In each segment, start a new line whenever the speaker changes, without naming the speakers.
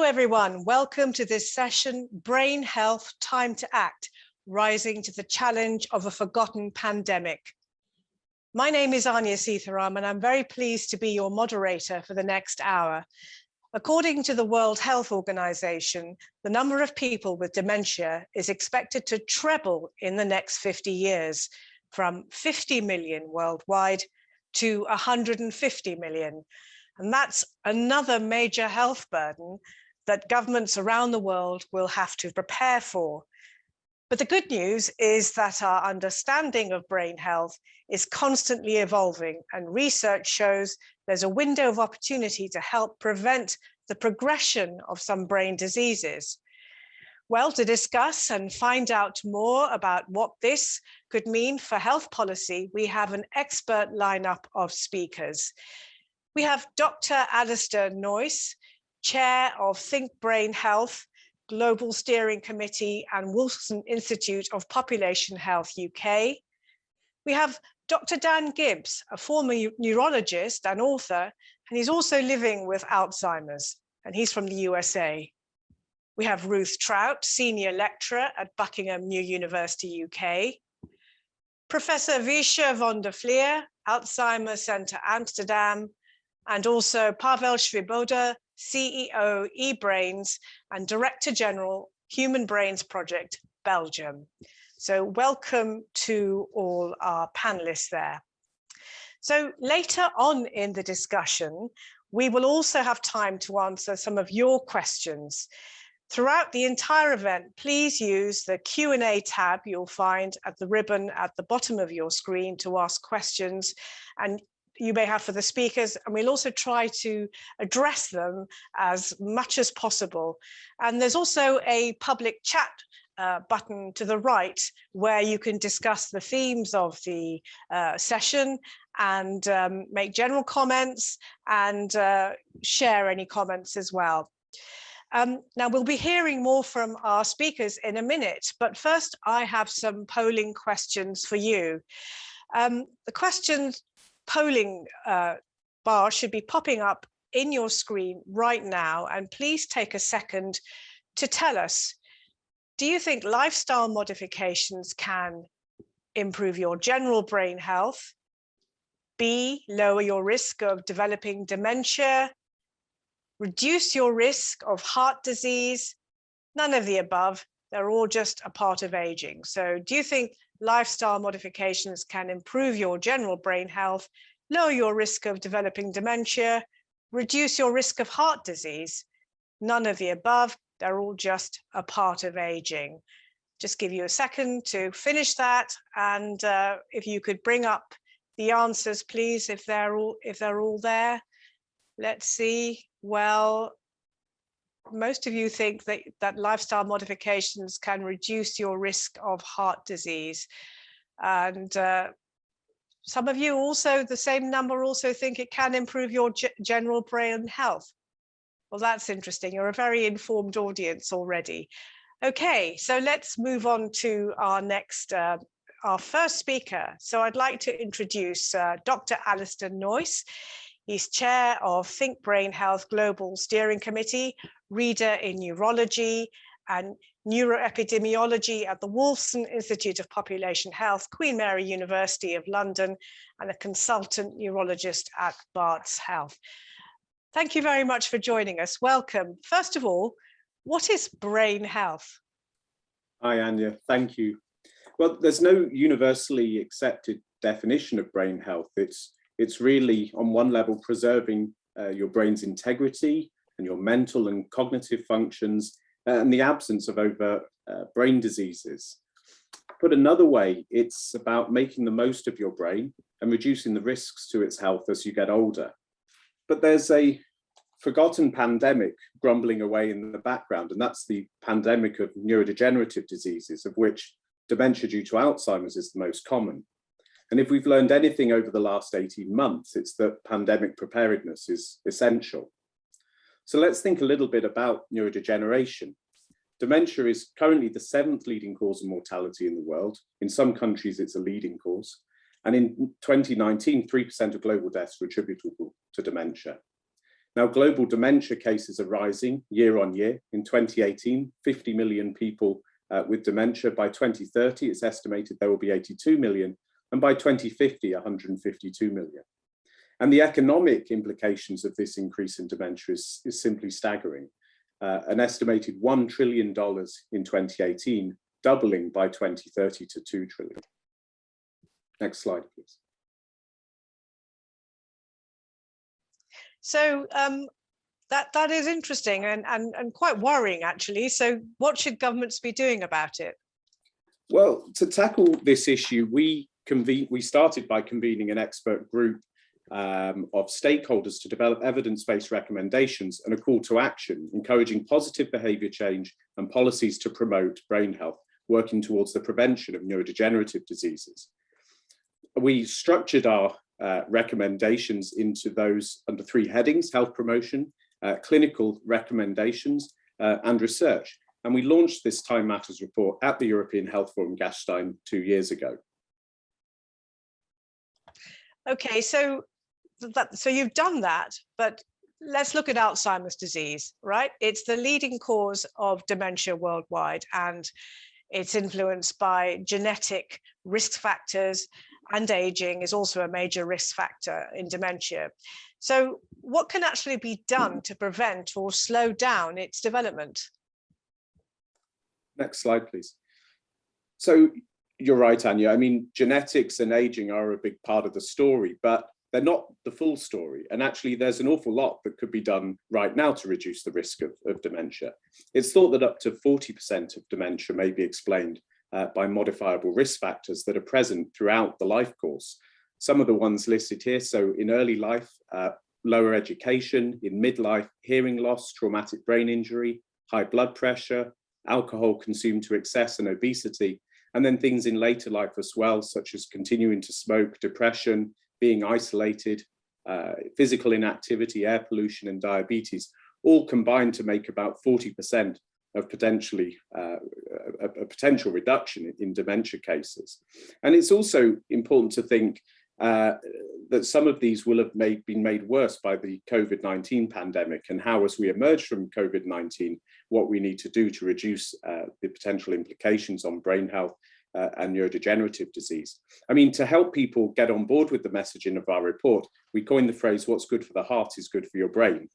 Hello, everyone. Welcome to this session, Brain Health, Time to Act, Rising to the Challenge of a Forgotten Pandemic. My name is Anya Seetharam, and I'm very pleased to be your moderator for the next hour. According to the World Health Organization, the number of people with dementia is expected to treble in the next 50 years, from 50 million worldwide to 150 million. And that's another major health burden that governments around the world will have to prepare for. But the good news is that our understanding of brain health is constantly evolving, and research shows there's a window of opportunity to help prevent the progression of some brain diseases. Well, to discuss and find out more about what this could mean for health policy, we have an expert lineup of speakers. We have Dr. Alistair Noyce, Chair of Think Brain Health, Global Steering Committee and Wolfson Institute of Population Health UK. We have Dr. Dan Gibbs, a former neurologist and author, and he's also living with Alzheimer's, and he's from the USA. We have Ruth Trout, Senior Lecturer at Buckingham New University UK. Professor Wiesche van der Vlier, Alzheimer's Centre Amsterdam, and also Pavel Svoboda, CEO, eBrains, and Director General, Human Brains Project, Belgium. So welcome to all our panelists there. So later on in the discussion, we will also have time to answer some of your questions. Throughout the entire event, please use the Q&A tab you'll find at the ribbon at the bottom of your screen to ask questions, and you may have for the speakers, and we'll also try to address them as much as possible. And there's also a public chat button to the right where you can discuss the themes of the session and make general comments and share any comments as well. Now we'll be hearing more from our speakers in a minute, but first I have some polling questions for you. The questions polling bar should be popping up in your screen right now, and please take a second to tell us, do you think lifestyle modifications can improve your general brain health? B, lower your risk of developing dementia? Reduce your risk of heart disease? None of the above. They're all just a part of aging. So do you think lifestyle modifications can improve your general brain health, lower your risk of developing dementia, reduce your risk of heart disease? None of the above. They're all just a part of aging. Just give you a second to finish that, and if you could bring up the answers, please, if they're all there. Let's see. Well, most of you think that lifestyle modifications can reduce your risk of heart disease. And some of you also, the same number, also think it can improve your general brain health. Well, that's interesting. You're a very informed audience already. Okay, so let's move on to our next, our first speaker. So I'd like to introduce Dr. Alistair Noyce. He's chair of Think Brain Health Global Steering Committee, reader in neurology and neuroepidemiology at the Wolfson Institute of Population Health, Queen Mary University of London, and a consultant neurologist at Barts Health. Thank you very much for joining us. Welcome. First of all, what is brain health?
Hi, Anya. Thank you. Well, there's no universally accepted definition of brain health. It's really, on one level, preserving your brain's integrity and your mental and cognitive functions and the absence of overt brain diseases. Put another way, it's about making the most of your brain and reducing the risks to its health as you get older. But there's a forgotten pandemic grumbling away in the background, and that's the pandemic of neurodegenerative diseases, of which dementia due to Alzheimer's is the most common. And if we've learned anything over the last 18 months, it's that pandemic preparedness is essential. So let's think a little bit about neurodegeneration. Dementia is currently the 7th leading cause of mortality in the world. In some countries, it's a leading cause. And in 2019, 3% of global deaths were attributable to dementia. Now, global dementia cases are rising year on year. In 2018, 50 million people with dementia. By 2030, it's estimated there will be 82 million. And by 2050, 152 million. And the economic implications of this increase in dementia is simply staggering. An estimated $1 trillion in 2018, doubling by 2030 to 2 trillion. Next slide, please.
So that is interesting and quite worrying, actually. So what should governments be doing about it?
Well, to tackle this issue, we started by convening an expert group of stakeholders to develop evidence-based recommendations and a call to action, encouraging positive behaviour change and policies to promote brain health, working towards the prevention of neurodegenerative diseases. We structured our recommendations into those under 3 headings: health promotion, clinical recommendations, and research. And we launched this Time Matters report at the European Health Forum Gastein 2 years ago.
Okay, so you've done that, but let's look at Alzheimer's disease, right? It's the leading cause of dementia worldwide, and it's influenced by genetic risk factors, and aging is also a major risk factor in dementia. So what can actually be done to prevent or slow down its development?
Next slide, please. So you're right, Anya. I mean, genetics and aging are a big part of the story, but they're not the full story. And actually, there's an awful lot that could be done right now to reduce the risk of dementia. It's thought that up to 40% of dementia may be explained by modifiable risk factors that are present throughout the life course. Some of the ones listed here, so in early life, lower education, in midlife, hearing loss, traumatic brain injury, high blood pressure, alcohol consumed to excess and obesity, and then things in later life as well, such as continuing to smoke, depression, being isolated, physical inactivity, air pollution, and diabetes, all combine to make about 40% of potentially a potential reduction in dementia cases. And it's also important to think that some of these will have been made worse by the COVID-19 pandemic, and how, as we emerge from COVID-19, what we need to do to reduce the potential implications on brain health and neurodegenerative disease. I mean, to help people get on board with the messaging of our report, we coined the phrase, "What's good for the heart is good for your brain."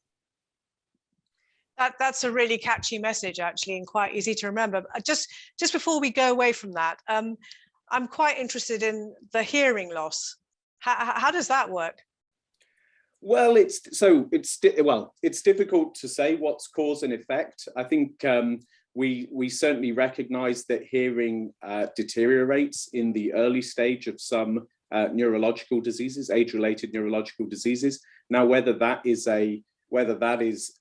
That's a really catchy message, actually, and quite easy to remember. Just before we go away from that, I'm quite interested in the hearing loss. How does that work?
Well, it's difficult to say what's cause and effect. I think we certainly recognise that hearing deteriorates in the early stage of some neurological diseases, age-related neurological diseases. Now, whether that is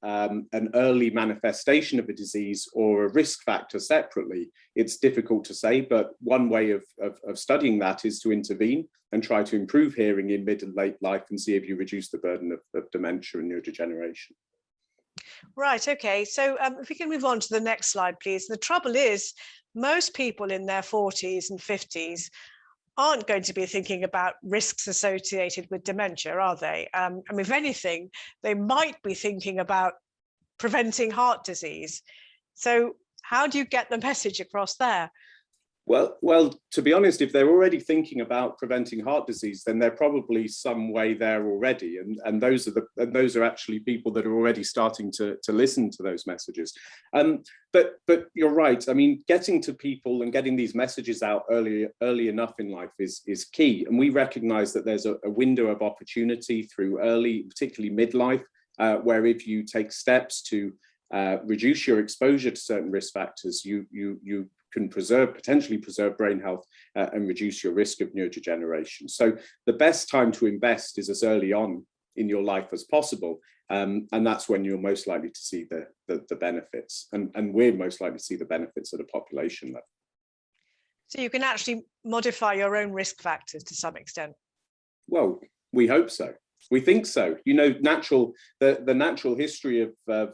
an early manifestation of a disease or a risk factor separately, it's difficult to say, but one way of studying that is to intervene and try to improve hearing in mid and late life and see if you reduce the burden of dementia and neurodegeneration.
Right, okay, so if we can move on to the next slide, please. The trouble is, most people in their 40s and 50s aren't going to be thinking about risks associated with dementia, are they? I mean, if anything, they might be thinking about preventing heart disease. So how do you get the message across there?
Well, to be honest, if they're already thinking about preventing heart disease, then they're probably some way there already, and those are actually people that are already starting to listen to those messages. But you're right. I mean, getting to people and getting these messages out early enough in life is key. And we recognise that there's a window of opportunity through early, particularly midlife, where if you take steps to reduce your exposure to certain risk factors, you can potentially preserve brain health and reduce your risk of neurodegeneration. So the best time to invest is as early on in your life as possible. And that's when you're most likely to see the benefits. And we're most likely to see the benefits at a population level.
So you can actually modify your own risk factors to some extent.
Well, we hope so. We think so. You know, the natural history of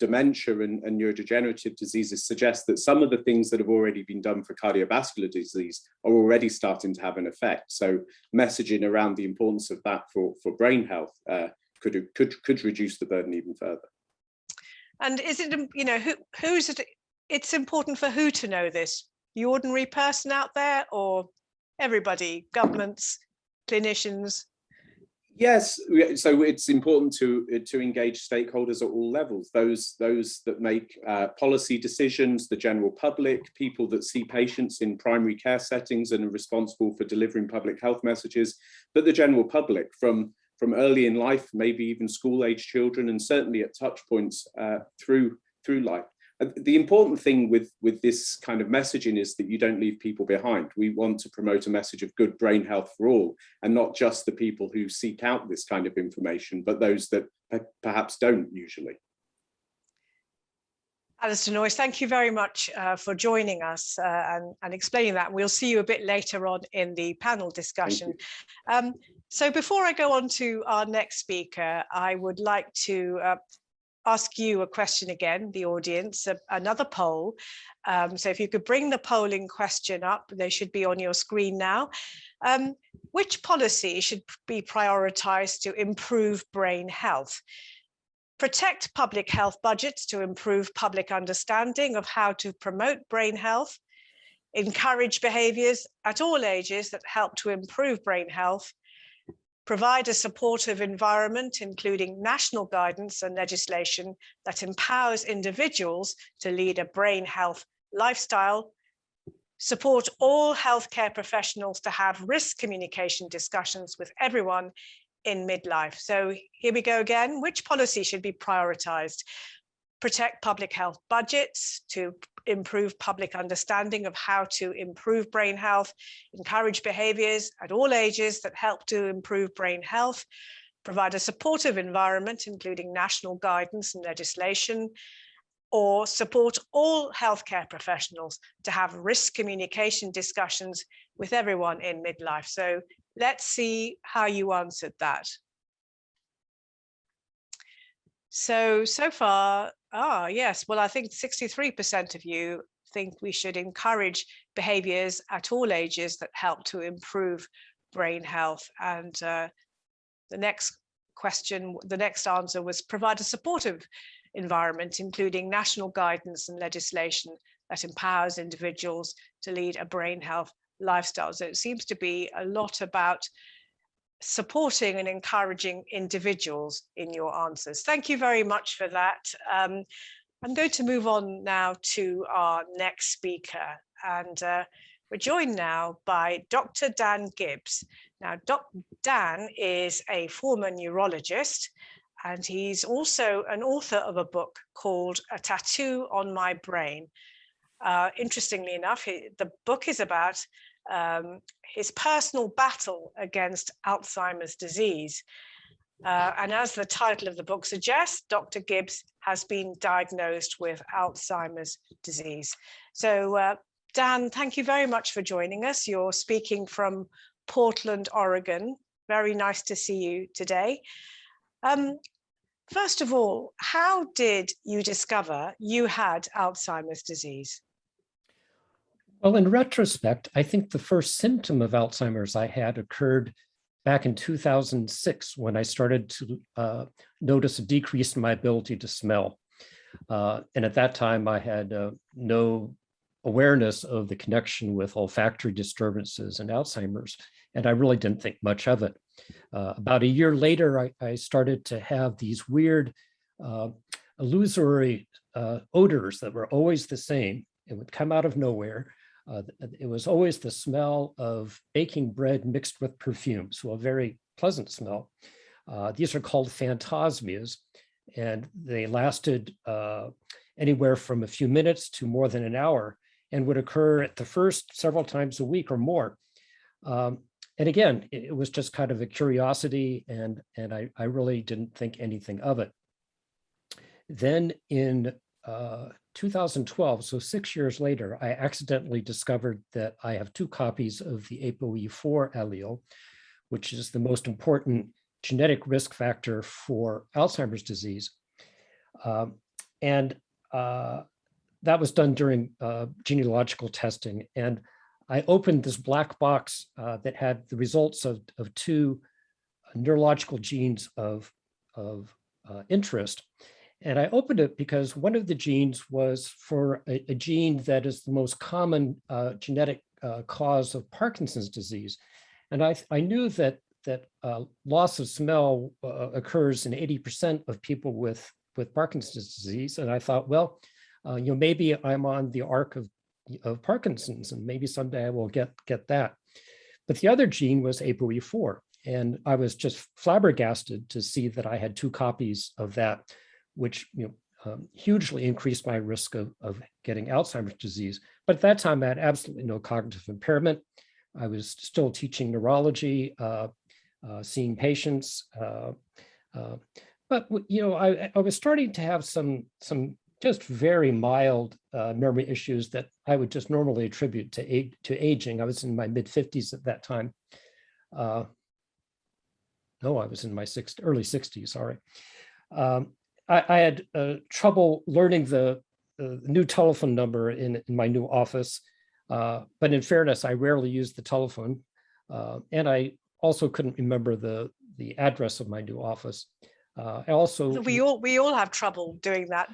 dementia and neurodegenerative diseases suggests that some of the things that have already been done for cardiovascular disease are already starting to have an effect. So messaging around the importance of that for brain health could reduce the burden even further.
And is it, you know, who's it? It's important for who to know this? The ordinary person out there, or everybody, governments, clinicians?
Yes, so it's important to engage stakeholders at all levels, those that make policy decisions, the general public, people that see patients in primary care settings and are responsible for delivering public health messages, but the general public from early in life, maybe even school-age children, and certainly at touch points through life. The important thing with this kind of messaging is that you don't leave people behind. We want to promote a message of good brain health for all, and not just the people who seek out this kind of information, but those that perhaps don't usually.
Alistair Noyes, thank you very much for joining us and explaining that. We'll see you a bit later on in the panel discussion. So before I go on to our next speaker, I would like to ask you a question again, the audience, another poll. So if you could bring the polling question up, they should be on your screen now. Which policy should be prioritized to improve brain health? Protect public health budgets to improve public understanding of how to promote brain health, encourage behaviors at all ages that help to improve brain health, provide a supportive environment, including national guidance and legislation that empowers individuals to lead a brain health lifestyle, support all healthcare professionals to have risk communication discussions with everyone in midlife. So here we go again. Which policy should be prioritized? Protect public health budgets to improve public understanding of how to improve brain health, encourage behaviors at all ages that help to improve brain health, provide a supportive environment, including national guidance and legislation, or support all healthcare professionals to have risk communication discussions with everyone in midlife. So let's see how you answered that. So far, yes, well, I think 63% of you think we should encourage behaviors at all ages that help to improve brain health. And the next question, the next answer was provide a supportive environment, including national guidance and legislation that empowers individuals to lead a brain health lifestyle. So it seems to be a lot about supporting and encouraging individuals in your answers. Thank you very much for that. I'm going to move on now to our next speaker, and we're joined now by Dr. Dan Gibbs. Now, Dan is a former neurologist, and he's also an author of a book called A Tattoo on My Brain. Interestingly enough, the book is about his personal battle against Alzheimer's disease. And as the title of the book suggests, Dr. Gibbs has been diagnosed with Alzheimer's disease. So Dan, thank you very much for joining us. You're speaking from Portland, Oregon. Very nice to see you today. First of all, how did you discover you had Alzheimer's disease?
Well, in retrospect, I think the first symptom of Alzheimer's I had occurred back in 2006 when I started to notice a decrease in my ability to smell. And at that time, I had no awareness of the connection with olfactory disturbances and Alzheimer's, and I really didn't think much of it. About a year later, I started to have these weird illusory odors that were always the same. It would come out of nowhere. It was always the smell of baking bread mixed with perfume, so a very pleasant smell. These are called phantasmias, and they lasted anywhere from a few minutes to more than an hour, and would occur at the first several times a week or more. And again, it was just kind of a curiosity, and I really didn't think anything of it. Then in 2012, so 6 years later, I accidentally discovered that I have 2 copies of the ApoE4 allele, which is the most important genetic risk factor for Alzheimer's disease. And that was done during genealogical testing. And I opened this black box that had the results of two neurological genes of interest. And I opened it because one of the genes was for a gene that is the most common genetic cause of Parkinson's disease. And I knew that loss of smell occurs in 80% of people with Parkinson's disease. And I thought, well, maybe I'm on the arc of Parkinson's, and maybe someday I will get that. But the other gene was ApoE4. And I was just flabbergasted to see that I had two copies of that, which hugely increased my risk of getting Alzheimer's disease. But at that time, I had absolutely no cognitive impairment. I was still teaching neurology, seeing patients. But I was starting to have some just very mild memory issues that I would just normally attribute to aging. I was in my mid-50s at that time. No, I was in my early 60s, sorry. I had trouble learning the new telephone number in my new office, but in fairness, I rarely used the telephone. And I also couldn't remember the address of my new office. I also
we all have trouble doing that.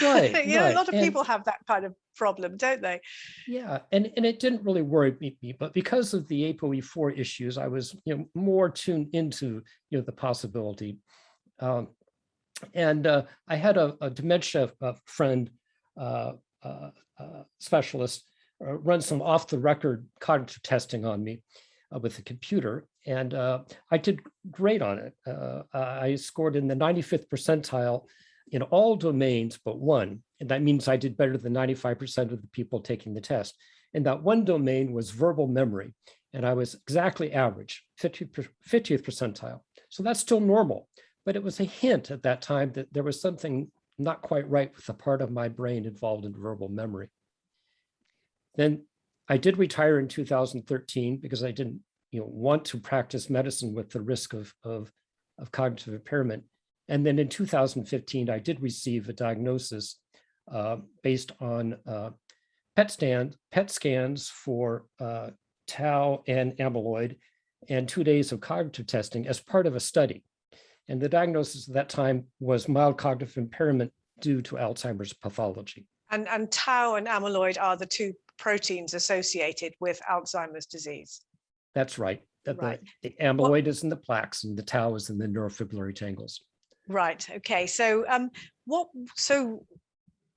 Right,
a lot of people have that kind of problem, don't they?
Yeah, and it didn't really worry me, but because of the ApoE4 issues, I was more tuned into the possibility. And I had a dementia friend, specialist, run some off-the-record cognitive testing on me with a computer, and I did great on it. I scored in the 95th percentile in all domains but one, and that means I did better than 95% of the people taking the test. And that one domain was verbal memory, and I was exactly average, 50th percentile. So that's still normal, but it was a hint at that time that there was something not quite right with the part of my brain involved in verbal memory. Then I did retire in 2013 because I didn't want to practice medicine with the risk of cognitive impairment. And then in 2015, I did receive a diagnosis based on PET scans for tau and amyloid and 2 days of cognitive testing as part of a study. And the diagnosis at that time was mild cognitive impairment due to Alzheimer's pathology.
And tau and amyloid are the two proteins associated with Alzheimer's disease.
That's right.
Right.
The amyloid is in the plaques and the tau is in the neurofibrillary tangles.
Right. Okay. So so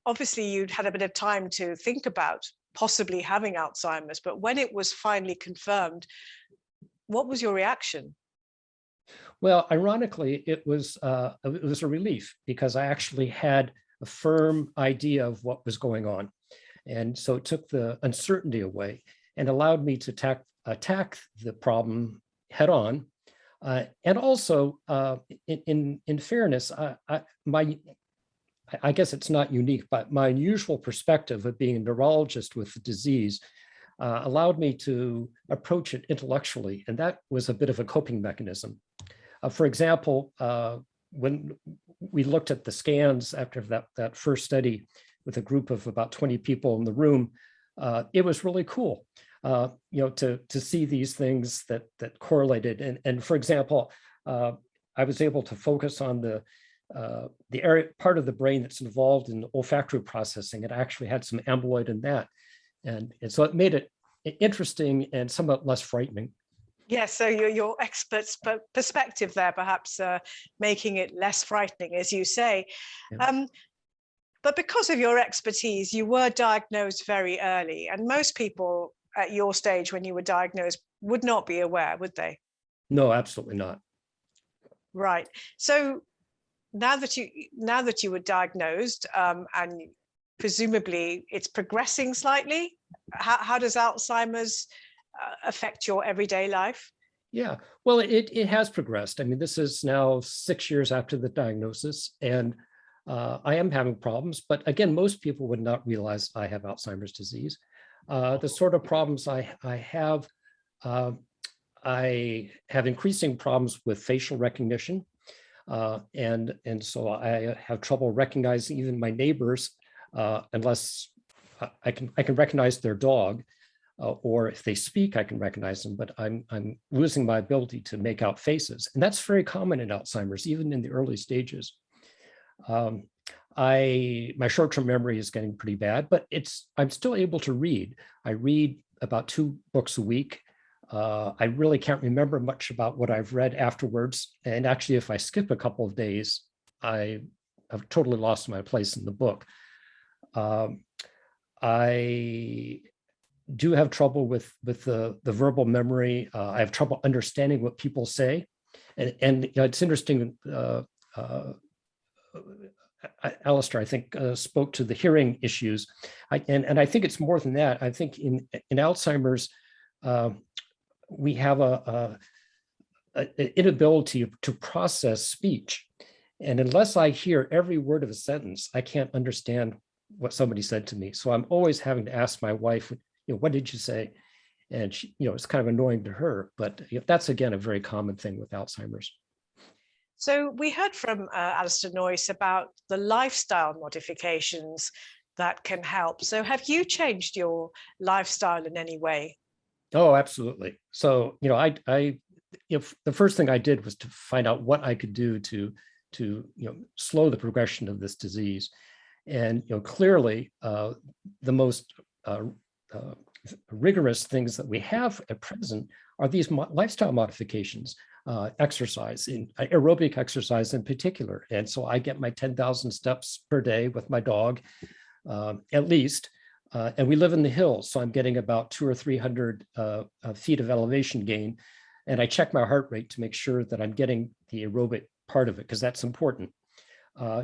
obviously you'd had a bit of time to think about possibly having Alzheimer's, but when it was finally confirmed, what was your reaction?
Well, ironically, it was a relief because I actually had a firm idea of what was going on. And so it took the uncertainty away and allowed me to attack the problem head on. And also, in fairness, I guess it's not unique, but my unusual perspective of being a neurologist with the disease allowed me to approach it intellectually. And that was a bit of a coping mechanism. For example, when we looked at the scans after that first study with a group of about 20 people in the room, it was really cool, to see these things that correlated. And for example, I was able to focus on the area part of the brain that's involved in olfactory processing. It actually had some amyloid in that, and so it made it interesting and somewhat less frightening.
Yes, so your expert's perspective there, perhaps making it less frightening, as you say. Yeah. But because of your expertise, you were diagnosed very early, and most people at your stage when you were diagnosed would not be aware, would they?
No, absolutely not.
Right. So now that you were diagnosed, and presumably it's progressing slightly, how does Alzheimer's affect your everyday life?
Yeah, well, it has progressed. I mean, this is now 6 years after the diagnosis, and I am having problems. But again, most people would not realize I have Alzheimer's disease. The sort of problems I have, I have increasing problems with facial recognition. And so I have trouble recognizing even my neighbors unless I can recognize their dog, or if they speak, I can recognize them, but I'm losing my ability to make out faces. And that's very common in Alzheimer's, even in the early stages. My short-term memory is getting pretty bad, but I'm still able to read. I read about 2 books a week. I really can't remember much about what I've read afterwards. And actually, if I skip a couple of days, I've totally lost my place in the book. I do have trouble with the verbal memory. I have trouble understanding what people say. And you know, it's interesting, Alistair, I think, spoke to the hearing issues. And I think it's more than that. I think in Alzheimer's, we have an inability to process speech. And unless I hear every word of a sentence, I can't understand what somebody said to me. So I'm always having to ask my wife, you know, what did you say? And she, you know, it's kind of annoying to her, but that's, again, a very common thing with Alzheimer's.
So we heard from Alistair Noyce about the lifestyle modifications that can help. So have you changed your lifestyle in any way?
Oh, absolutely. So, you know, if the first thing I did was to find out what I could do to you know, slow the progression of this disease. And, you know, clearly the most rigorous things that we have at present are these lifestyle modifications, exercise, aerobic exercise in particular. And so I get my 10,000 steps per day with my dog, at least. And we live in the hills, so I'm getting about 200 or 300 feet of elevation gain. And I check my heart rate to make sure that I'm getting the aerobic part of it, because that's important.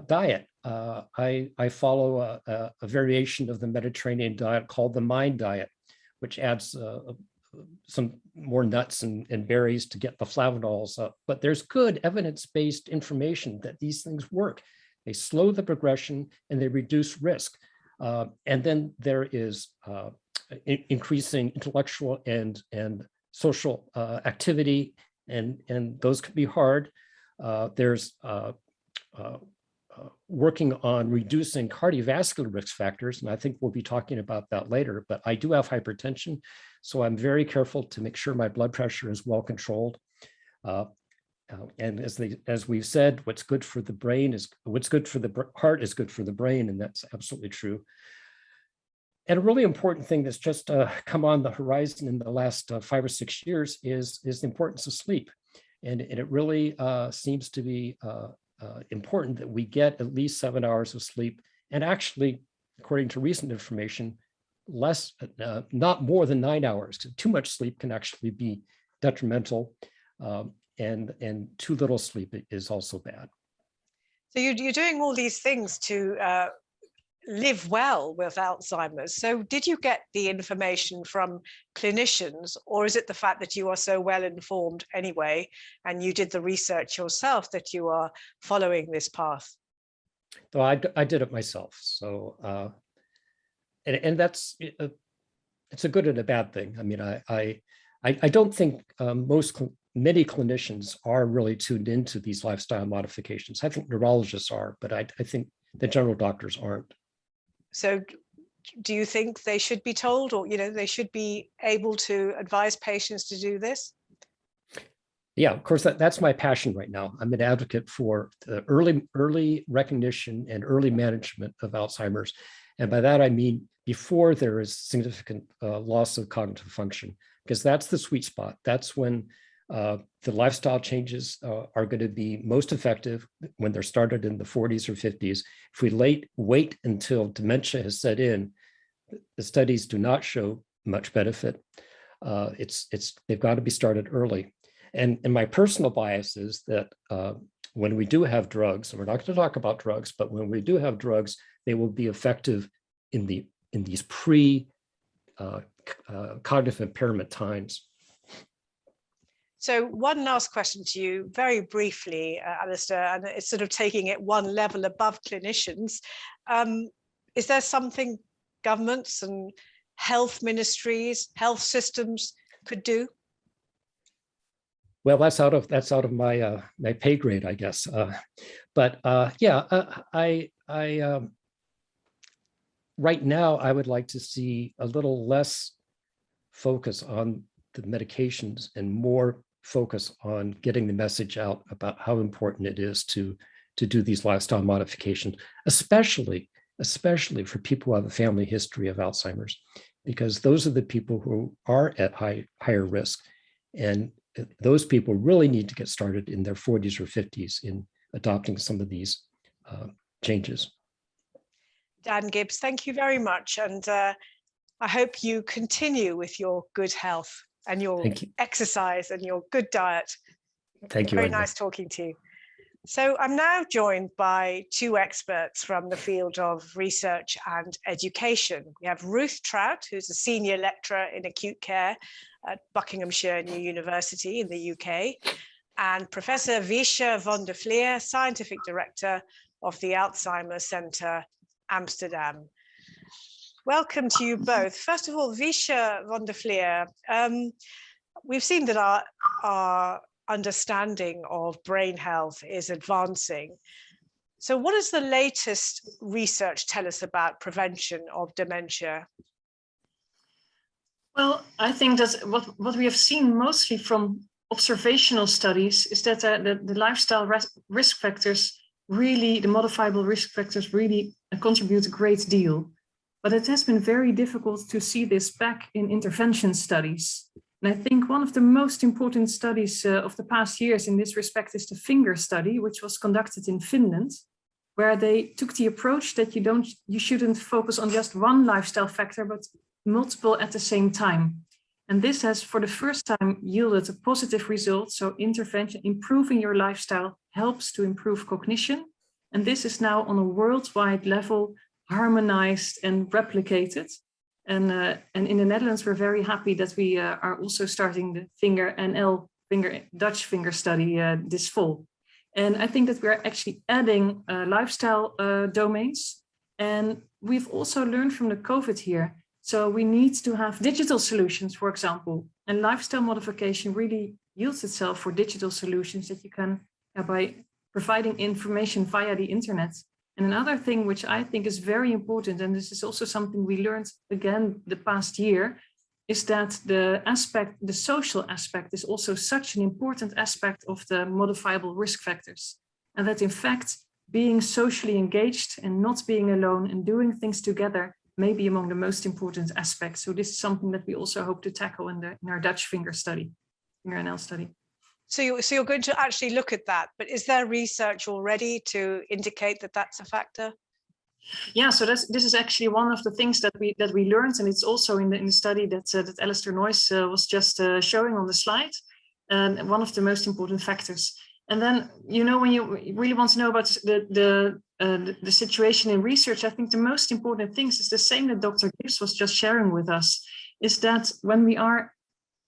Diet. I follow a variation of the Mediterranean diet called the MIND diet, which adds some more nuts and berries to get the flavonols up. But there's good evidence-based information that these things work. They slow the progression and they reduce risk. And then there is increasing intellectual and social activity, and those can be hard. There's working on reducing cardiovascular risk factors, and I think we'll be talking about that later, but I do have hypertension, so I'm very careful to make sure my blood pressure is well controlled. And as we've said, what's good for the brain is what's good for the heart is good for the brain, and that's absolutely true. And a really important thing that's just come on the horizon in the last 5 or 6 years is the importance of sleep. And it really seems to be important that we get at least 7 hours of sleep. And actually, according to recent information, not more than 9 hours. Too much sleep can actually be detrimental. And too little sleep is also bad.
So you're doing all these things to live well with Alzheimer's. So did you get the information from clinicians, or is it the fact that you are so well informed anyway, and you did the research yourself that you are following this path?
So I did it myself. So, and that's, it's a good and a bad thing. I mean, I don't think many clinicians are really tuned into these lifestyle modifications. I think neurologists are, but I think the general doctors aren't.
So do you think they should be told, or, you know, they should be able to advise patients to do this?
Yeah, of course, that's my passion right now. I'm an advocate for the early recognition and early management of Alzheimer's. And by that, I mean, before there is significant loss of cognitive function, because that's the sweet spot. That's when the lifestyle changes are going to be most effective, when they're started in the 40s or 50s. If we wait until dementia has set in, the studies do not show much benefit. They've got to be started early. And my personal bias is that when we do have drugs, and we're not going to talk about drugs, but when we do have drugs, they will be effective in these cognitive impairment times.
So one last question to you, very briefly, Alistair, and it's sort of taking it one level above clinicians. Is there something governments and health ministries, health systems could do?
Well, that's out of my my pay grade, I guess. Right now, I would like to see a little less focus on the medications and more focus on getting the message out about how important it is to do these lifestyle modifications, especially for people who have a family history of Alzheimer's, because those are the people who are at higher risk. And those people really need to get started in their 40s or 50s in adopting some of these changes.
Dan Gibbs, thank you very much. And I hope you continue with your good health and your exercise and your good diet.
Thank you.
Very nice talking to you. So I'm now joined by two experts from the field of research and education. We have Ruth Trout, who's a senior lecturer in acute care at Buckinghamshire New University in the UK, and Professor Wiesche van der Vlier, scientific director of the Alzheimer's Centre, Amsterdam. Welcome to you both. First of all, Wiesche van der Vlier, we've seen that our understanding of brain health is advancing. So what does the latest research tell us about prevention of dementia?
Well, I think that what we have seen mostly from observational studies is that the lifestyle risk factors really, the modifiable risk factors really contribute a great deal. But it has been very difficult to see this back in intervention studies. And I think one of the most important studies of the past years in this respect is the finger study, which was conducted in Finland, where they took the approach that you shouldn't focus on just one lifestyle factor, but multiple at the same time. And this has for the first time yielded a positive result. So intervention, improving your lifestyle helps to improve cognition. And this is now on a worldwide level harmonized and replicated. And in the Netherlands, we're very happy that we are also starting the Dutch finger study this fall. And I think that we're actually adding lifestyle domains. And we've also learned from the COVID here. So we need to have digital solutions, for example, and lifestyle modification really yields itself for digital solutions that you can, by providing information via the internet. And another thing which I think is very important, and this is also something we learned again the past year, is that the social aspect is also such an important aspect of the modifiable risk factors. And that in fact, being socially engaged and not being alone and doing things together may be among the most important aspects. So this is something that we also hope to tackle in our Dutch finger NL study.
So you're going to actually look at that, but is there research already to indicate that that's a factor?
Yeah, so this is actually one of the things that we learned, and it's also in the study that Alistair Noyes was just showing on the slide, and one of the most important factors. And then, when you really want to know about the situation in research, I think the most important things is the same that Dr. Gibbs was just sharing with us, is that when we are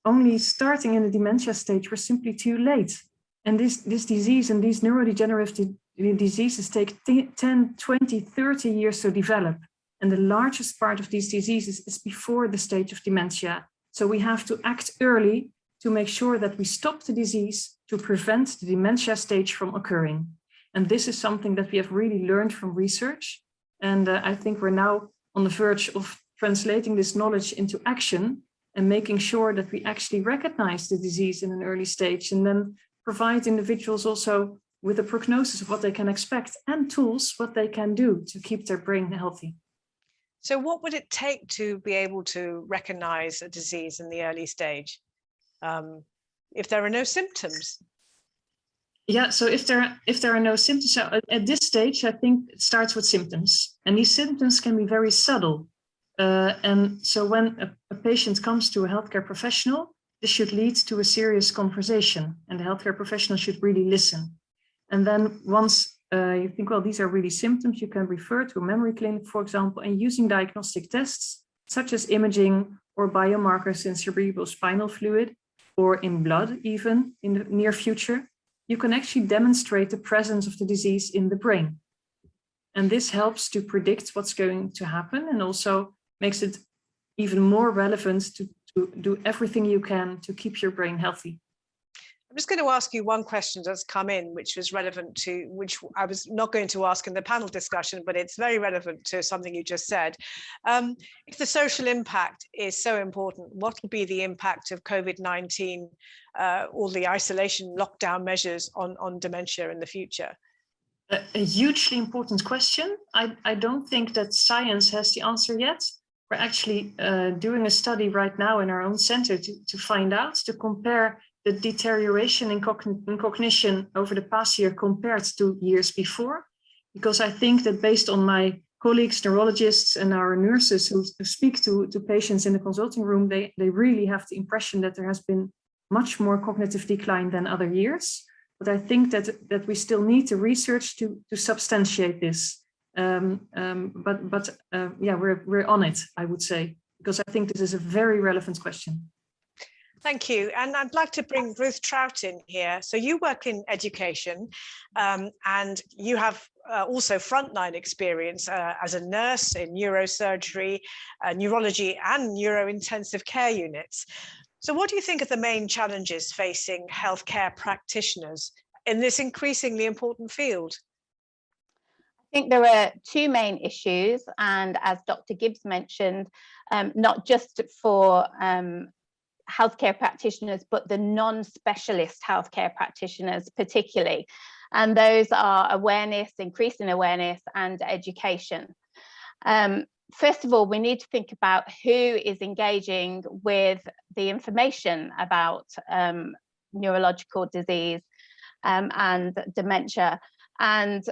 only starting in the dementia stage, we're simply too late. And this disease and these neurodegenerative diseases take 10, 20, 30 years to develop. And the largest part of these diseases is before the stage of dementia. So we have to act early to make sure that we stop the disease to prevent the dementia stage from occurring. And this is something that we have really learned from research. And I think we're now on the verge of translating this knowledge into action and making sure that we actually recognize the disease in an early stage and then provide individuals also with a prognosis of what they can expect and tools what they can do to keep their brain healthy.
So what would it take to be able to recognize a disease in the early stage if there are no symptoms?
Yeah, so if there are no symptoms, so at this stage, I think it starts with symptoms. And these symptoms can be very subtle. And so when a patient comes to a healthcare professional, this should lead to a serious conversation, and the healthcare professional should really listen. And then once you think, well, these are really symptoms, you can refer to a memory clinic, for example, and using diagnostic tests, such as imaging or biomarkers in cerebrospinal fluid or in blood, even in the near future, you can actually demonstrate the presence of the disease in the brain. And this helps to predict what's going to happen and also makes it even more relevant to do everything you can to keep your brain healthy.
just going to ask you one question that's come in, which was relevant to, which I was not going to ask in the panel discussion, but it's very relevant to something you just said. If the social impact is so important, what will be the impact of COVID-19, all the isolation lockdown measures on dementia in the future?
A hugely important question. I don't think that science has the answer yet. We're actually doing a study right now in our own center to find out, to compare the deterioration in cognition over the past year compared to years before. Because I think that based on my colleagues, neurologists, and our nurses who speak to patients in the consulting room, they really have the impression that there has been much more cognitive decline than other years. But I think that we still need to research to substantiate this. Yeah, we're on it, I would say, because I think this is a very relevant question.
Thank you. And I'd like to bring Ruth Trout in here. So you work in education and you have also frontline experience as a nurse in neurosurgery, neurology and neurointensive care units. So what do you think are the main challenges facing healthcare practitioners in this increasingly important field?
I think there are two main issues, and as Dr. Gibbs mentioned, not just for healthcare practitioners, but the non-specialist healthcare practitioners particularly. And those are awareness, increasing awareness, and education. First of all, we need to think about who is engaging with the information about neurological disease and dementia. And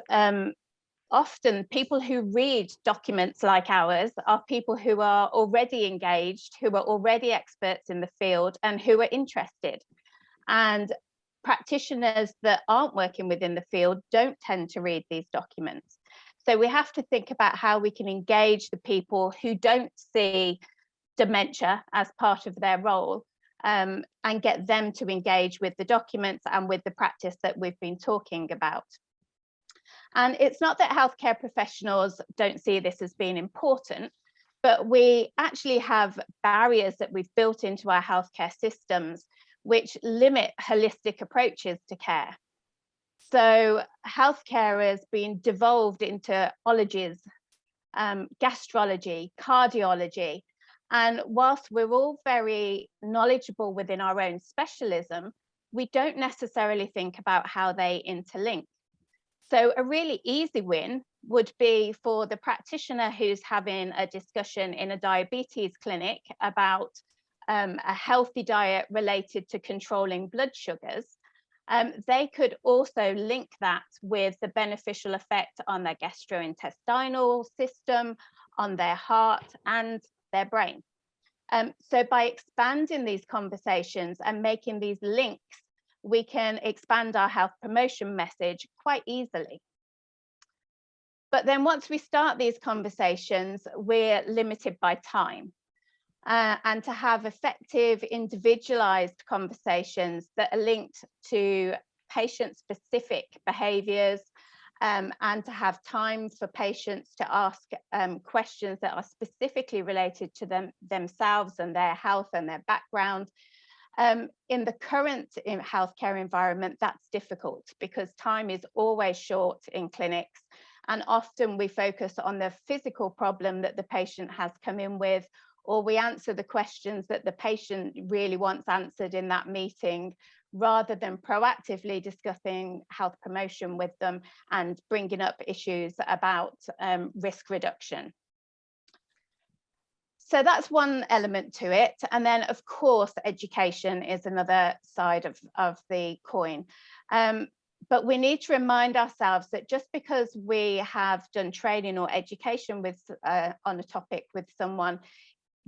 often people who read documents like ours are people who are already engaged, who are already experts in the field and who are interested. And practitioners that aren't working within the field don't tend to read these documents. So we have to think about how we can engage the people who don't see dementia as part of their role and get them to engage with the documents and with the practice that we've been talking about. And it's not that healthcare professionals don't see this as being important, but we actually have barriers that we've built into our healthcare systems which limit holistic approaches to care. So healthcare has been devolved into ologies, gastrology, cardiology. And whilst we're all very knowledgeable within our own specialism, we don't necessarily think about how they interlink. So a really easy win would be for the practitioner who's having a discussion in a diabetes clinic about a healthy diet related to controlling blood sugars. They could also link that with the beneficial effect on their gastrointestinal system, on their heart and their brain. So by expanding these conversations and making these links, we can expand our health promotion message quite easily. But then once we start these conversations, we're limited by time. And to have effective individualized conversations that are linked to patient-specific behaviors and to have time for patients to ask questions that are specifically related to themselves and their health and their background. In the current healthcare environment, that's difficult because time is always short in clinics. And often we focus on the physical problem that the patient has come in with, or we answer the questions that the patient really wants answered in that meeting, rather than proactively discussing health promotion with them and bringing up issues about risk reduction. So that's one element to it. And then, of course, education is another side of the coin. But we need to remind ourselves that just because we have done training or education with on a topic with someone,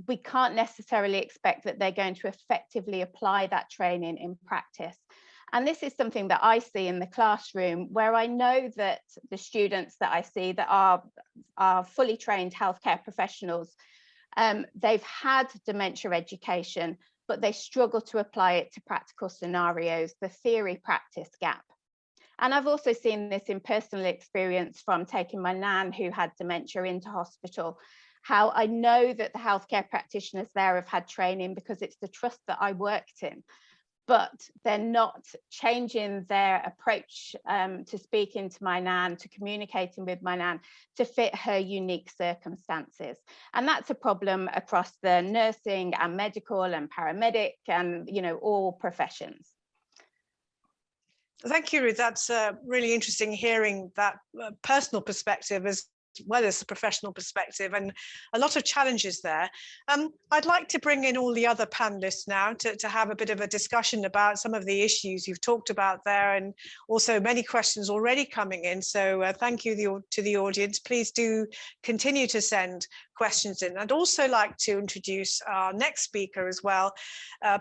we can't necessarily expect that they're going to effectively apply that training in practice. And this is something that I see in the classroom, where I know that the students that I see that are fully trained healthcare professionals, they've had dementia education, but they struggle to apply it to practical scenarios, the theory practice gap. And I've also seen this in personal experience from taking my nan who had dementia into hospital, how I know that the healthcare practitioners there have had training because it's the trust that I worked in. but they're not changing their approach to speaking to my nan, to communicating with my nan, to fit her unique circumstances. And that's a problem across the nursing and medical and paramedic and, you know, all professions.
Thank you, Ruth. That's really interesting hearing that personal perspective as well as the professional perspective, and a lot of challenges there. I'd like to bring in all the other panelists now to have a bit of a discussion about some of the issues you've talked about there, and also many questions already coming in. So thank you to the audience. Please do continue to send questions in. I'd also like to introduce our next speaker as well,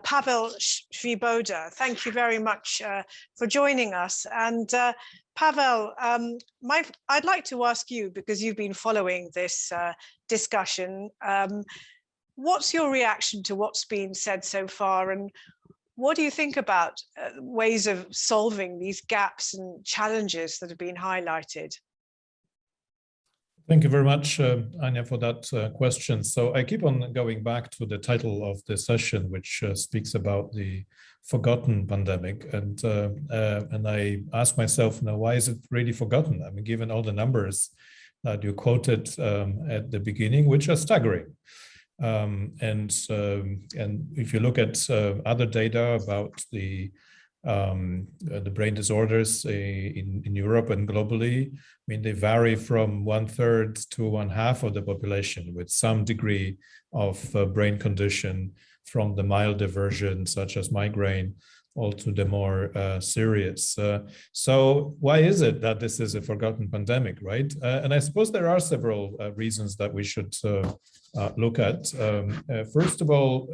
Pavel Svoboda. Thank you very much for joining us. And Pavel, I'd like to ask you, because you've been following this discussion, what's your reaction to what's been said so far, and what do you think about ways of solving these gaps and challenges that have been highlighted?
Thank you very much, Anya, for that question. So I keep on going back to the title of the session, which speaks about the forgotten pandemic. And I ask myself, now, why is it really forgotten? I mean, given all the numbers that you quoted at the beginning, which are staggering. And if you look at other data about the brain disorders in Europe and globally, I mean, they vary from 1/3 to 1/2 of the population with some degree of brain condition, from the milder version, such as migraine, all to the more serious. So why is it that this is a forgotten pandemic, right? And I suppose there are several reasons that we should look at. First of all,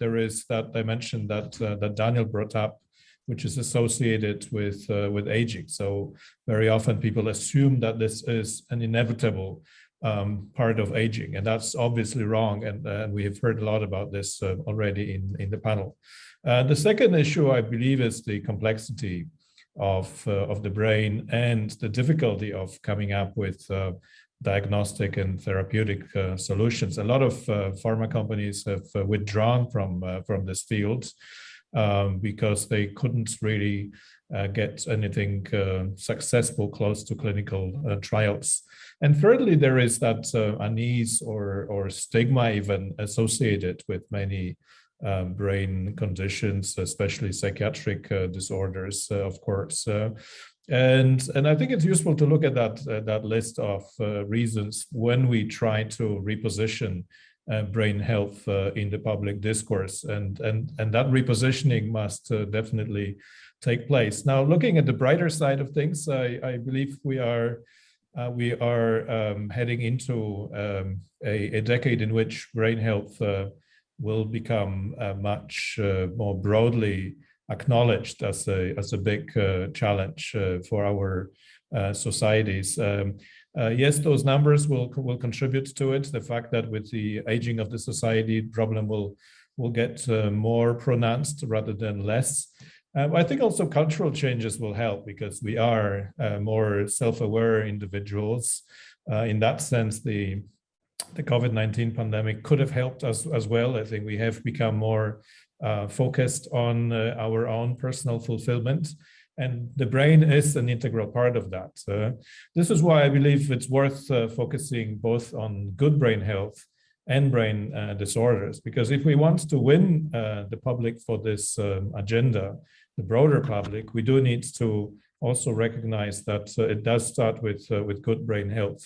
there is that I mentioned that Daniel brought up, which is associated with aging. So very often people assume that this is an inevitable part of aging, and that's obviously wrong. And we have heard a lot about this already in the panel. The second issue, I believe, is the complexity of the brain and the difficulty of coming up with diagnostic and therapeutic solutions. A lot of pharma companies have withdrawn from this field because they couldn't really get anything successful close to clinical trials. And thirdly, there is that unease or stigma even associated with many brain conditions, especially psychiatric disorders, of course. And I think it's useful to look at that list of reasons when we try to reposition brain health in the public discourse, and that repositioning must definitely take place. Now, looking at the brighter side of things, I believe we are heading into a decade in which brain health will become much more broadly acknowledged as a big challenge for our societies. Yes, those numbers will contribute to it. The fact that with the aging of the society, problem will get more pronounced rather than less. I think also cultural changes will help, because we are more self-aware individuals. In that sense, the COVID-19 pandemic could have helped us as well. I think we have become more focused on our own personal fulfillment, and the brain is an integral part of that. This is why I believe it's worth focusing both on good brain health and brain disorders, because if we want to win the public for this agenda, the broader public, we do need to also recognize that it does start with good brain health,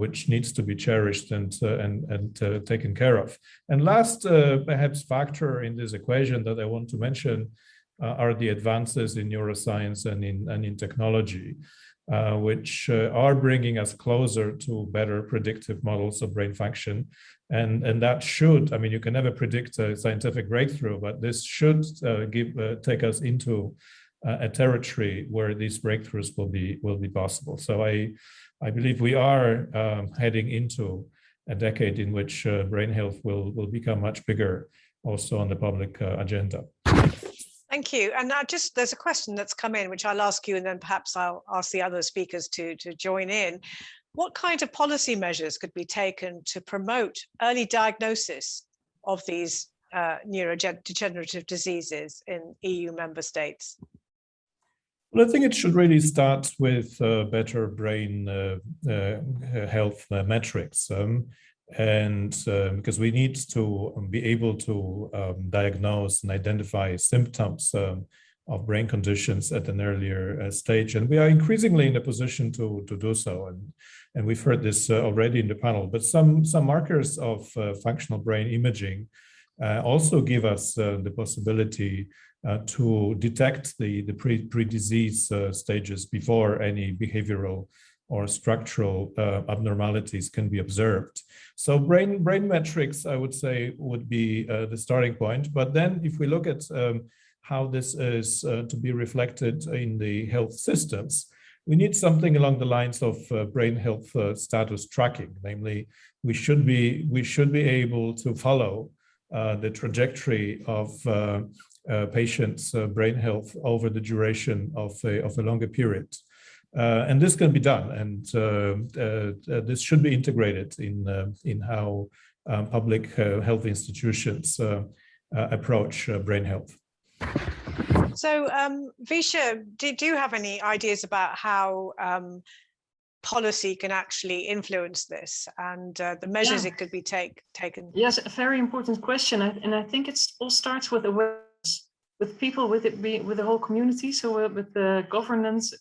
which needs to be cherished and taken care of. And last, perhaps, factor in this equation that I want to mention are the advances in neuroscience and in technology, which are bringing us closer to better predictive models of brain function. And that should, I mean, you can never predict a scientific breakthrough, but this should take us into a territory where these breakthroughs will be possible. So I believe we are heading into a decade in which brain health will become much bigger also on the public agenda.
Thank you. And there's a question that's come in, which I'll ask you, and then perhaps I'll ask the other speakers to join in. What kind of policy measures could be taken to promote early diagnosis of these neurodegenerative diseases in EU member states?
Well, I think it should really start with better brain health metrics. Because we need to be able to diagnose and identify symptoms of brain conditions at an earlier stage. And we are increasingly in a position to do so. And we've heard this already in the panel, but some markers of functional brain imaging also give us the possibility to detect the pre-disease stages before any behavioral or structural abnormalities can be observed. So brain metrics, I would say, would be the starting point. But then if we look at how this is to be reflected in the health systems, we need something along the lines of brain health status tracking. Namely, we should be able to follow the trajectory of patients' brain health over the duration of a longer period. And this can be done, and this should be integrated in how public health institutions approach brain health.
So, Visha, do you have any ideas about how policy can actually influence this and the measures it could be taken?
Yes, a very important question, and I think it all starts with awareness, with people, with the whole community, so with the governments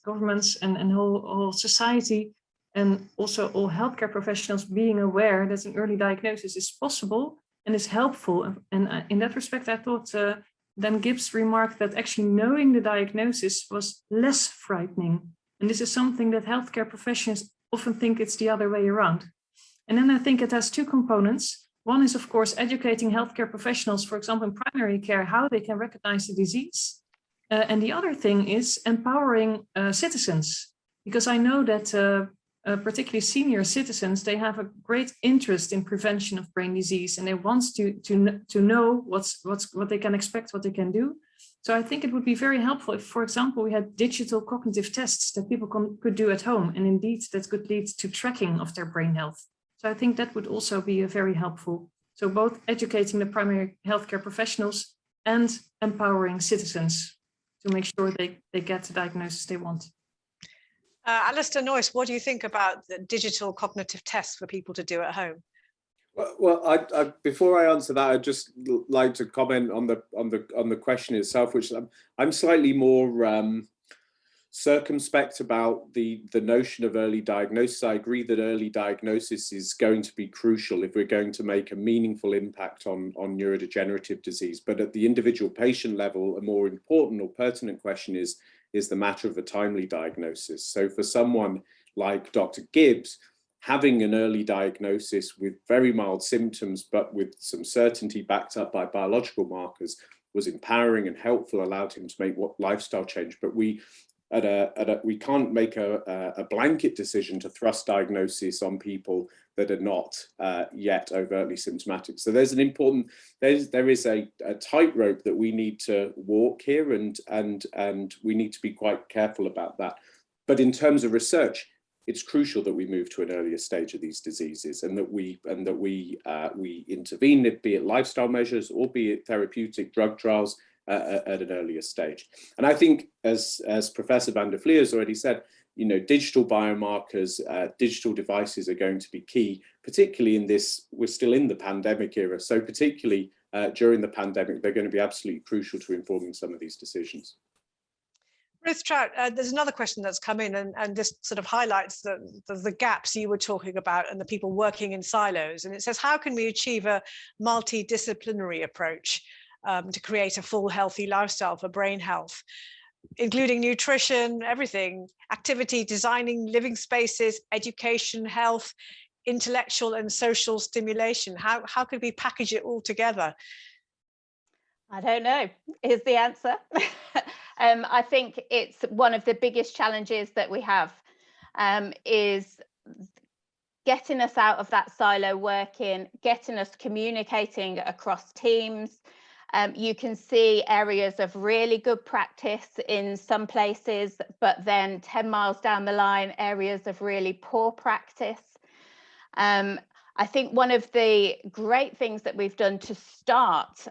and whole society, and also all healthcare professionals being aware that an early diagnosis is possible and is helpful. And in that respect, I thought Dan Gibbs remarked that actually knowing the diagnosis was less frightening. And this is something that healthcare professionals often think it's the other way around. And then I think it has two components. One is, of course, educating healthcare professionals, for example, in primary care, how they can recognize the disease. And the other thing is empowering citizens, because I know that particularly senior citizens, they have a great interest in prevention of brain disease, and they want to know what they can expect, what they can do. So I think it would be very helpful if, for example, we had digital cognitive tests that people could do at home, and indeed that could lead to tracking of their brain health. So I think that would also be very helpful. So both educating the primary healthcare professionals and empowering citizens to make sure they get the diagnosis they want.
Alistair Noyce, what do you think about the digital cognitive tests for people to do at home?
Well, I before I answer that, I'd just like to comment on the question itself, which I'm slightly more circumspect about the notion of early diagnosis. I agree that early diagnosis is going to be crucial if we're going to make a meaningful impact on neurodegenerative disease. But at the individual patient level, a more important or pertinent question is the matter of a timely diagnosis. So for someone like Dr. Gibbs, having an early diagnosis with very mild symptoms, but with some certainty backed up by biological markers, was empowering and helpful, allowed him to make what lifestyle change. But we can't make a blanket decision to thrust diagnosis on people that are not yet overtly symptomatic. So there's an important, there is a tightrope that we need to walk here, and we need to be quite careful about that. But in terms of research, it's crucial that we move to an earlier stage of these diseases, and that we intervene, be it lifestyle measures or be it therapeutic drug trials at an earlier stage. And I think, as Professor van der Vlier has already said, digital biomarkers, digital devices are going to be key, particularly in this, we're still in the pandemic era. So particularly during the pandemic, they're going to be absolutely crucial to informing some of these decisions.
Ruth Trout, there's another question that's come in, and this sort of highlights the gaps you were talking about and the people working in silos. And it says, how can we achieve a multidisciplinary approach to create a full healthy lifestyle for brain health, including nutrition, everything, activity, designing living spaces, education, health, intellectual and social stimulation? How could we package it all together?
I don't know, is the answer. I think it's one of the biggest challenges that we have, is getting us out of that silo working, getting us communicating across teams. You can see areas of really good practice in some places, but then 10 miles down the line, areas of really poor practice. I I think one of the great things that we've done to start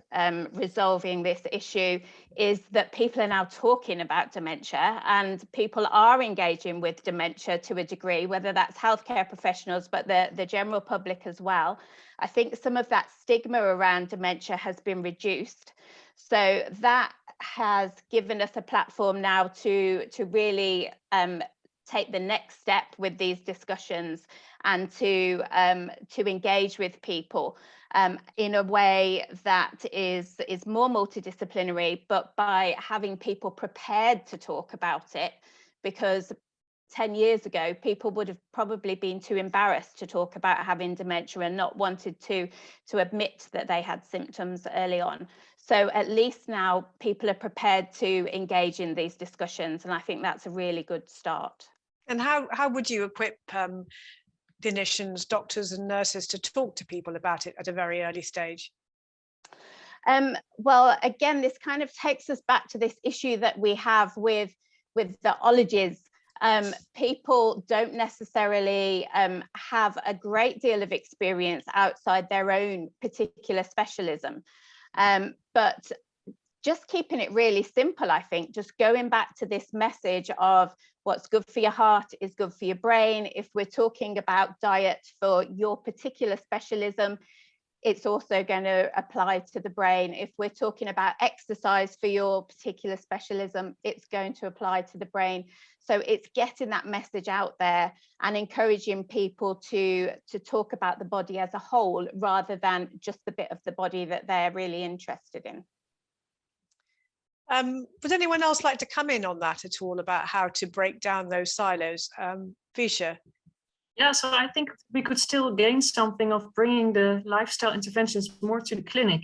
resolving this issue is that people are now talking about dementia, and people are engaging with dementia to a degree, whether that's healthcare professionals, but the general public as well. I think some of that stigma around dementia has been reduced. So that has given us a platform now to really take the next step with these discussions and to engage with people in a way that is more multidisciplinary, but by having people prepared to talk about it, because 10 years ago, people would have probably been too embarrassed to talk about having dementia and not wanted to admit that they had symptoms early on. So at least now people are prepared to engage in these discussions, and I think that's a really good start.
And how would you equip clinicians, doctors and nurses to talk to people about it at a very early stage?
Well, again, this kind of takes us back to this issue that we have with the ologies. People don't necessarily have a great deal of experience outside their own particular specialism. But just keeping it really simple, I think, just going back to this message of what's good for your heart is good for your brain. If we're talking about diet for your particular specialism, it's also going to apply to the brain. If we're talking about exercise for your particular specialism, it's going to apply to the brain. So it's getting that message out there and encouraging people to talk about the body as a whole rather than just the bit of the body that they're really interested in.
Would anyone else like to come in on that at all, about how to break down those silos? Visha?
Yeah, so I think we could still gain something of bringing the lifestyle interventions more to the clinic.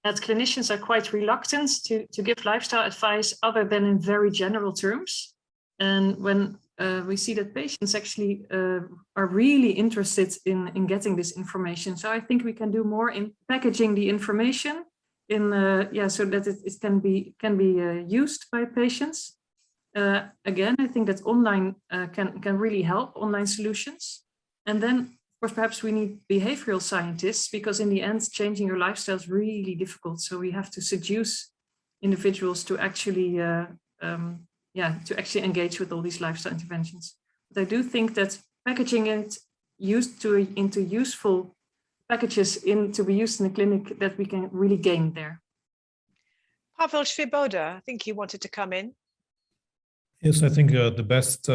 That clinicians are quite reluctant to give lifestyle advice other than in very general terms. And when we see that patients actually are really interested in getting this information. So I think we can do more in packaging the information in so that it can be used by patients. Again, I think that online can really help, online solutions. And then, of course, perhaps we need behavioral scientists, because in the end, changing your lifestyle is really difficult. So we have to seduce individuals to actually, engage with all these lifestyle interventions. But I do think that packaging it into useful packages to be used in the clinic, that we can really gain there.
Pavel Shviboda, I think you wanted to come in.
Yes, I think the best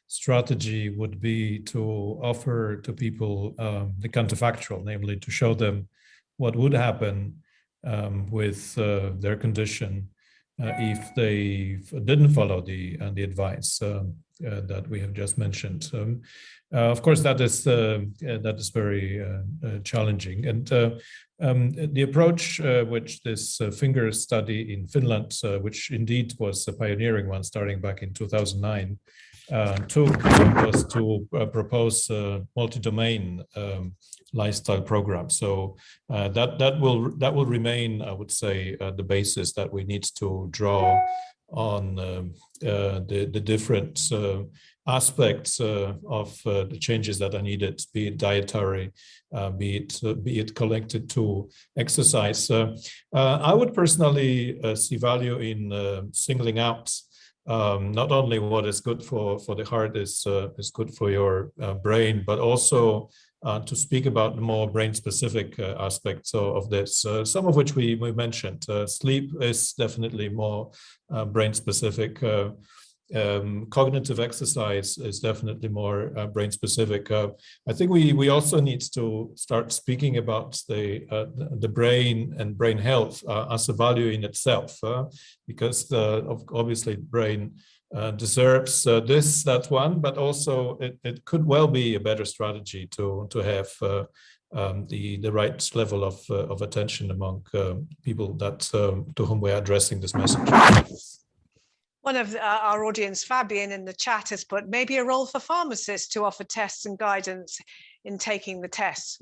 strategy would be to offer to people the counterfactual, namely to show them what would happen with their condition if they didn't follow the advice that we have just mentioned. Of course, that is very challenging, and the approach which this finger study in Finland, which indeed was a pioneering one starting back in 2009, took was to propose a multi-domain lifestyle program. So that will remain, I would say, the basis that we need to draw on the different aspects of the changes that are needed, be it dietary, be it connected to exercise. I would personally see value in singling out not only what is good for the heart is good for your brain, but also to speak about the more brain-specific aspects of this, some of which we mentioned. Sleep is definitely more brain-specific. Cognitive exercise is definitely more brain-specific. I think we also need to start speaking about the brain and brain health as a value in itself, because obviously brain deserves that one, but also it could well be a better strategy to have the right level of attention among people that to whom we are addressing this message.
One of our audience, Fabian, in the chat has put maybe a role for pharmacists to offer tests and guidance in taking the tests.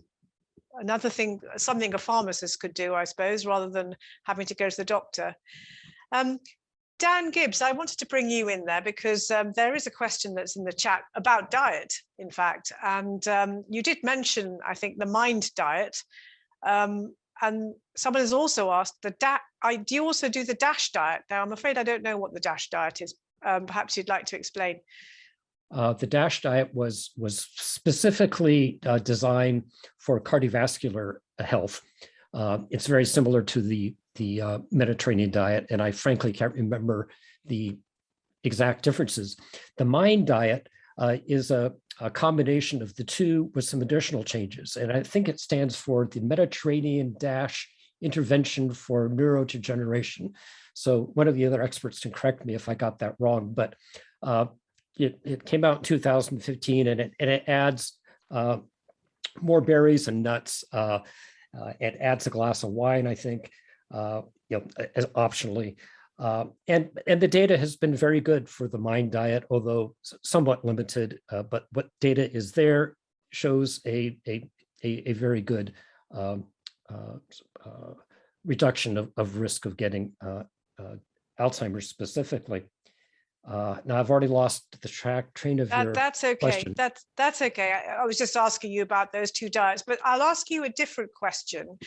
Another thing, something a pharmacist could do, I suppose, rather than having to go to the doctor. Dan Gibbs, I wanted to bring you in there because there is a question that's in the chat about diet, in fact. And you did mention, I think, the MIND diet. And someone has also asked, do you also do the DASH diet? Now, I'm afraid I don't know what the DASH diet is. Perhaps you'd like to explain.
The DASH diet was specifically designed for cardiovascular health. It's very similar to the Mediterranean diet, and I frankly can't remember the exact differences. The MIND diet is a combination of the two with some additional changes, and I think it stands for the Mediterranean DASH Intervention for Neurodegeneration. So one of the other experts can correct me if I got that wrong, but it came out in 2015, and it adds more berries and nuts. It adds a glass of wine, I think, optionally. And the data has been very good for the MIND diet, although somewhat limited. But what data is there shows a very good reduction of risk of getting Alzheimer's specifically. Now I've already lost the train of your
That's okay.
question.
That's okay. I was just asking you about those two diets, but I'll ask you a different question.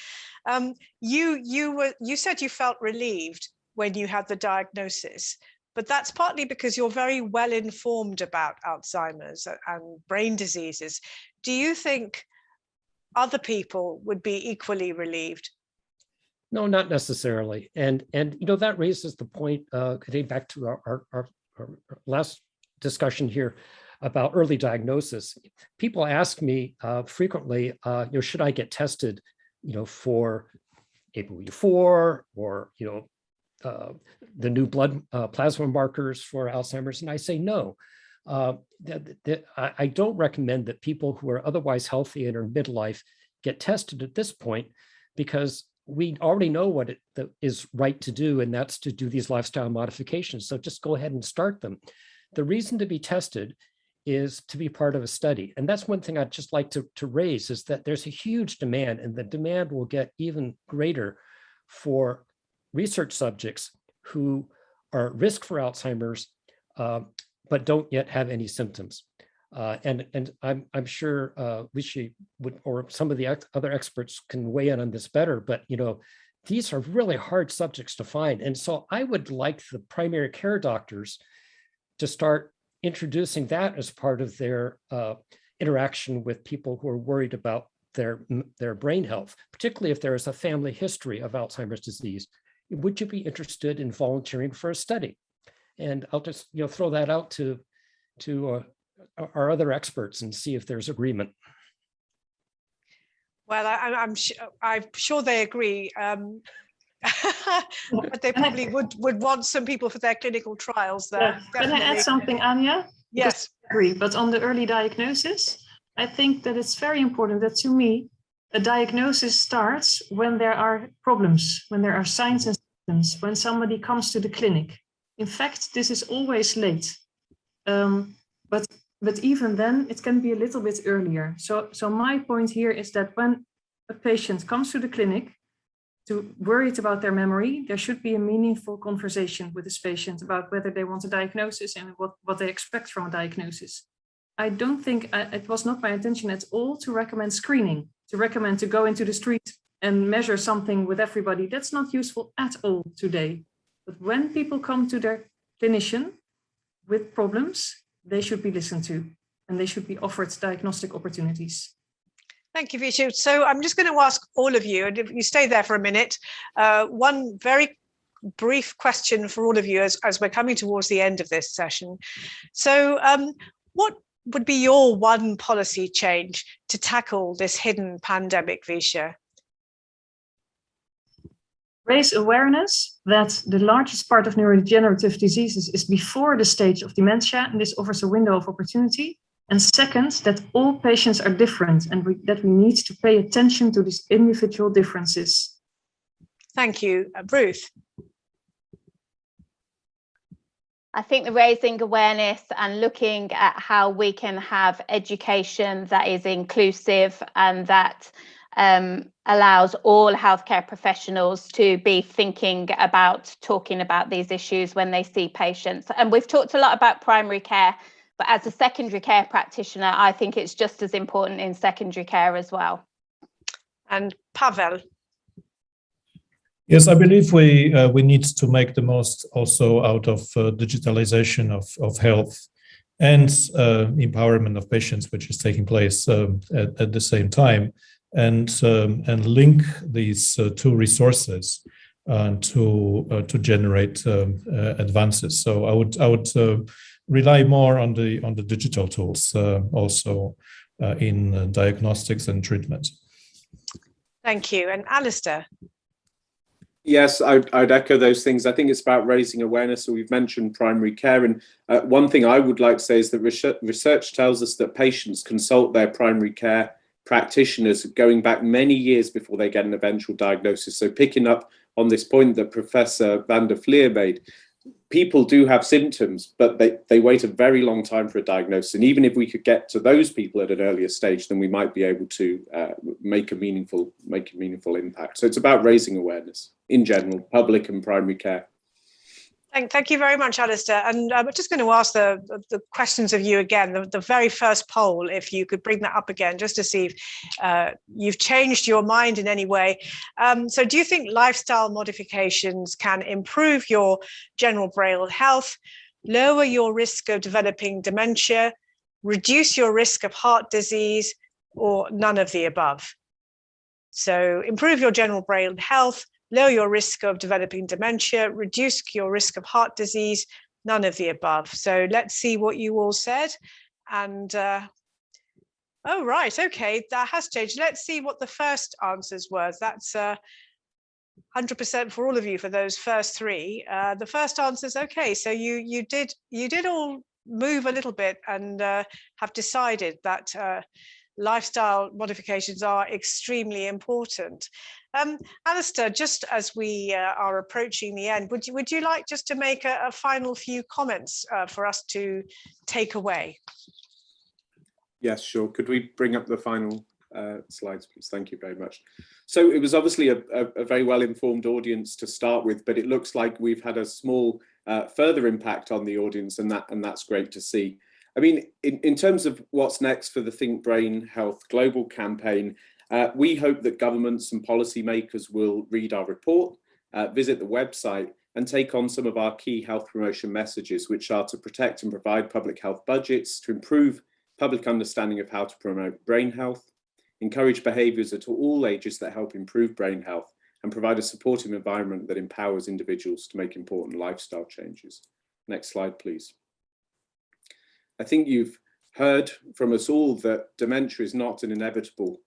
You said you felt relieved when you had the diagnosis, but that's partly because you're very well informed about Alzheimer's and brain diseases. Do you think other people would be equally relieved?
No, not necessarily. And that raises the point, getting back to our last discussion here about early diagnosis. People ask me frequently, should I get tested, for ApoE4 or, the new blood plasma markers for Alzheimer's? And I say no. I don't recommend that people who are otherwise healthy and are in midlife get tested at this point, because we already know what is right to do, and that's to do these lifestyle modifications. So just go ahead and start them. The reason to be tested is to be part of a study. And that's one thing I'd just like to raise, is that there's a huge demand, and the demand will get even greater for research subjects who are at risk for Alzheimer's, but don't yet have any symptoms. And I'm sure Rishi would, or some of the other experts can weigh in on this better, but these are really hard subjects to find. And so I would like the primary care doctors to start introducing that as part of their interaction with people who are worried about their brain health, particularly if there is a family history of Alzheimer's disease. Would you be interested in volunteering for a study? And I'll just throw that out to our other experts and see if there's agreement.
Well, I'm sure they agree, but they probably would want some people for their clinical trials there.
Yeah. Can I add something, Anja?
Yes.
I agree, but on the early diagnosis, I think that it's very important that, to me, a diagnosis starts when there are problems, when there are signs and symptoms, when somebody comes to the clinic. In fact, this is always late. But even then, it can be a little bit earlier. So my point here is that when a patient comes to the clinic worried about their memory, there should be a meaningful conversation with this patient about whether they want a diagnosis and what they expect from a diagnosis. I don't think, it was not my intention at all to recommend screening, to recommend to go into the street and measure something with everybody. That's not useful at all today. But when people come to their clinician with problems, they should be listened to, and they should be offered diagnostic opportunities.
Thank you, Vishu. So I'm just going to ask all of you, and if you stay there for a minute, one very brief question for all of you as we're coming towards the end of this session. So what would be your one policy change to tackle this hidden pandemic, Vishu?
Raise awareness that the largest part of neurodegenerative diseases is before the stage of dementia, and this offers a window of opportunity. And second, that all patients are different, and that we need to pay attention to these individual differences.
Thank you. Ruth?
I think the raising awareness and looking at how we can have education that is inclusive and that allows all healthcare professionals to be thinking about talking about these issues when they see patients. And we've talked a lot about primary care, but as a secondary care practitioner, I think it's just as important in secondary care as well.
And Pavel.
Yes, I believe we need to make the most also out of digitalization of health and empowerment of patients, which is taking place at the same time, and link these two resources to generate advances. So I would rely more on the digital tools also in diagnostics and treatment.
Thank you. And Alistair.
Yes, I'd echo those things. I think it's about raising awareness. So we've mentioned primary care. And one thing I would like to say is that research tells us that patients consult their primary care practitioners going back many years before they get an eventual diagnosis. So picking up on this point that Professor van der Vlier made, people do have symptoms, but they wait a very long time for a diagnosis. And even if we could get to those people at an earlier stage, then we might be able to make a meaningful impact. So it's about raising awareness in general, public and primary care.
Thank you very much, Alistair. And I'm just going to ask the questions of you again. The very first poll, if you could bring that up again, just to see if you've changed your mind in any way. So do you think lifestyle modifications can improve your general brain health, lower your risk of developing dementia, reduce your risk of heart disease, or none of the above? So improve your general brain health, lower your risk of developing dementia, reduce your risk of heart disease, none of the above. So let's see what you all said. And, oh, right, okay, that has changed. Let's see what the first answers were. That's 100% for all of you for those first three. The first answers, okay, so you did all move a little bit and have decided that lifestyle modifications are extremely important. Alistair, just as we are approaching the end, would you like just to make a final few comments for us to take away?
Yes, sure. Could we bring up the final slides, please? Thank you very much. So it was obviously a very well-informed audience to start with, but it looks like we've had a small further impact on the audience, and that's great to see. I mean, in terms of what's next for the Think Brain Health Global campaign, we hope that governments and policymakers will read our report, visit the website, and take on some of our key health promotion messages, which are to protect and provide public health budgets, to improve public understanding of how to promote brain health, encourage behaviours at all ages that help improve brain health, and provide a supportive environment that empowers individuals to make important lifestyle changes. Next slide, please. I think you've heard from us all that dementia is not an inevitable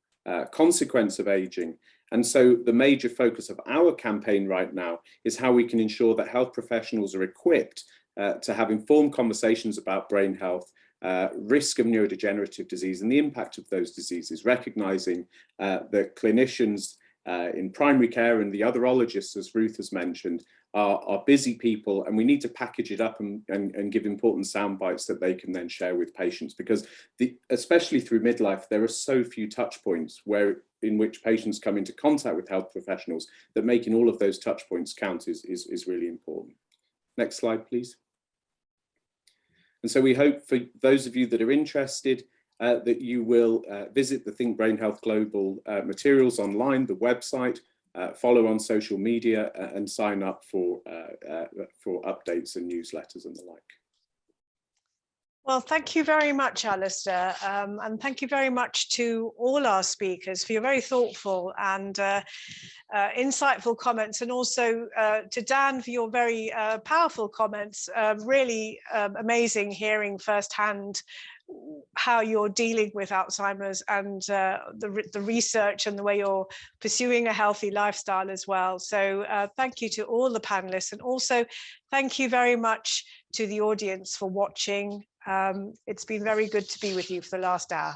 consequence of aging. And so the major focus of our campaign right now is how we can ensure that health professionals are equipped to have informed conversations about brain health, risk of neurodegenerative disease and the impact of those diseases, recognizing that clinicians in primary care and the other otherologists, as Ruth has mentioned, are busy people, and we need to package it up and give important sound bites that they can then share with patients, because especially through midlife, there are so few touch points in which patients come into contact with health professionals that making all of those touch points count is really important. Next slide, please. And so we hope for those of you that are interested that you will visit the Think Brain Health Global materials online, the website, follow on social media, and sign up for updates and newsletters and the like.
Well, thank you very much, Alistair, and thank you very much to all our speakers for your very thoughtful and insightful comments, and also to Dan for your very powerful comments. Really amazing hearing firsthand how you're dealing with Alzheimer's and the research and the way you're pursuing a healthy lifestyle as well. So thank you to all the panelists, and also thank you very much to the audience for watching. It's been very good to be with you for the last hour.